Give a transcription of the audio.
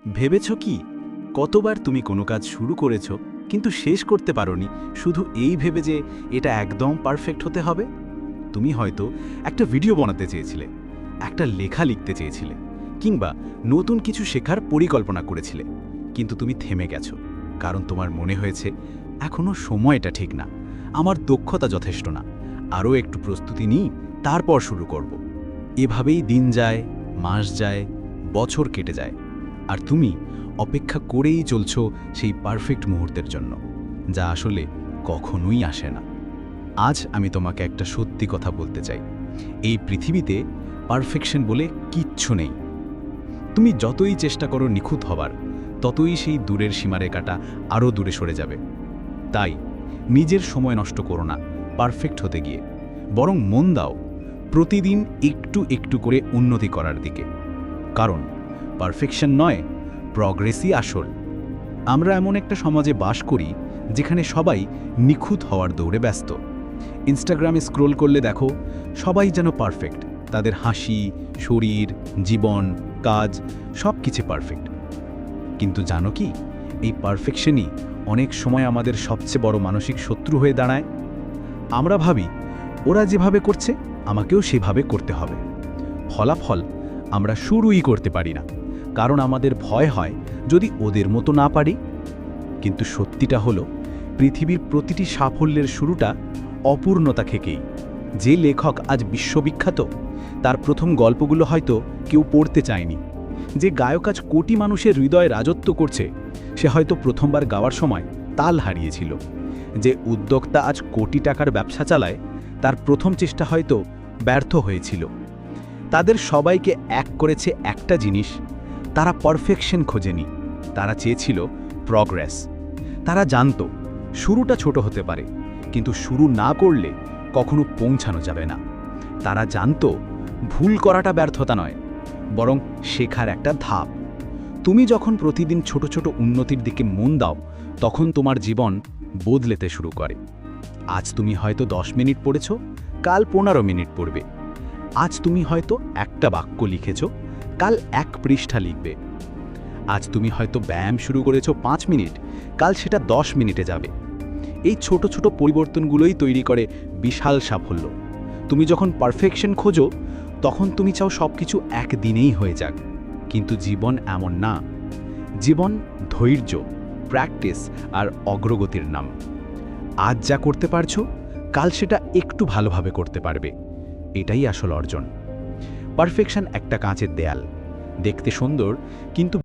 ভেবেছ কি কতবার তুমি কোনো কাজ শুরু করেছো কিন্তু শেষ করতে পারোনি শুধু এই ভেবে যে এটা একদম পারফেক্ট হতে হবে? তুমি হয়তো একটা ভিডিও বানাতে চেয়েছিলে, একটা লেখা লিখতে চেয়েছিলে, কিংবা নতুন কিছু শেখার পরিকল্পনা করেছিলে, কিন্তু তুমি থেমে গেছো কারণ তোমার মনে হয়েছে এখনো সময়টা ঠিক না, আমার দক্ষতা যথেষ্ট না, আরও একটু প্রস্তুতি নিই তারপর শুরু করব। এভাবেই দিন যায়, মাস যায়, বছর কেটে যায়, আর তুমি অপেক্ষা করেই চলছো সেই পারফেক্ট মুহূর্তের জন্য, যা আসলে কখনোই আসে না। আজ আমি তোমাকে একটা সত্যি কথা বলতে চাই, এই পৃথিবীতে পারফেকশন বলে কিচ্ছু নেই। তুমি যতই চেষ্টা করো নিখুঁত হবার, ততই সেই দূরের সীমারেখাটা আরও দূরে সরে যাবে। তাই নিজের সময় নষ্ট করো না পারফেক্ট হতে গিয়ে, বরং মন দাও প্রতিদিন একটু একটু করে উন্নতি করার দিকে। কারণ পারফেকশন নয়, প্রগ্রেসই আসল। আমরা এমন একটা সমাজে বাস করি যেখানে সবাই নিখুঁত হওয়ার দৌড়ে ব্যস্ত। ইনস্টাগ্রামে স্ক্রোল করলে দেখো সবাই যেন পারফেক্ট, তাদের হাসি, শরীর, জীবন, কাজ সব কিছু পারফেক্ট। কিন্তু জানো কি, এই পারফেকশনই অনেক সময় আমাদের সবচেয়ে বড় মানসিক শত্রু হয়ে দাঁড়ায়। আমরা ভাবি ওরা যেভাবে করছে আমাকেও সেভাবে করতে হবে। ফলাফল আমরা শুরুই করতে পারি না, কারণ আমাদের ভয় হয় যদি ওদের মতো না পারি। কিন্তু সত্যিটা হলো, পৃথিবীর প্রতিটি সাফল্যের শুরুটা অপূর্ণতা থেকেই। যে লেখক আজ বিশ্ববিখ্যাত, তার প্রথম গল্পগুলো হয়তো কেউ পড়তে চায়নি। যে গায়ক আজ কোটি মানুষের হৃদয়ে রাজত্ব করছে, সে হয়তো প্রথমবার গাওয়ার সময় তাল হারিয়েছিল। যে উদ্যোক্তা আজ কোটি টাকার ব্যবসা চালায়, তার প্রথম চেষ্টা হয়তো ব্যর্থ হয়েছিল। তাদের সবাইকে এক করেছে একটা জিনিস, তারা পারফেকশন খোঁজেনি, তারা চেয়েছিল প্রগ্রেস। তারা জানতো শুরুটা ছোট হতে পারে, কিন্তু শুরু না করলে কখনো পৌঁছানো যাবে না। তারা জানতো ভুল করাটা ব্যর্থতা নয়, বরং শেখার একটা ধাপ। তুমি যখন প্রতিদিন ছোট ছোট উন্নতির দিকে মন দাও, তখন তোমার জীবন বদলেতে শুরু করে। আজ তুমি হয়তো 10 মিনিট পড়েছ, কাল 15 মিনিট পড়বে। আজ তুমি হয়তো একটা বাক্য লিখেছ, কাল 1 পৃষ্ঠা লিখবে। আজ তুমি হয়তো ব্যায়াম শুরু করেছ 5 মিনিট, কাল সেটা 10 মিনিটে যাবে। এই ছোট ছোট পরিবর্তনগুলোই তৈরি করে বিশাল সাফল্য। তুমি যখন পারফেকশন খোঁজো, তখন তুমি চাও সব কিছু একদিনেই হয়ে যাক, কিন্তু জীবন এমন না। জীবন ধৈর্য, প্র্যাকটিস আর অগ্রগতির নাম। আজ যা করতে পারছো, কাল সেটা একটু ভালোভাবে করতে পারবে। এটাই আসল অর্জন। পারফেকশন একটা কাঁচের দেয়াল, দেখতে সুন্দর কিন্তু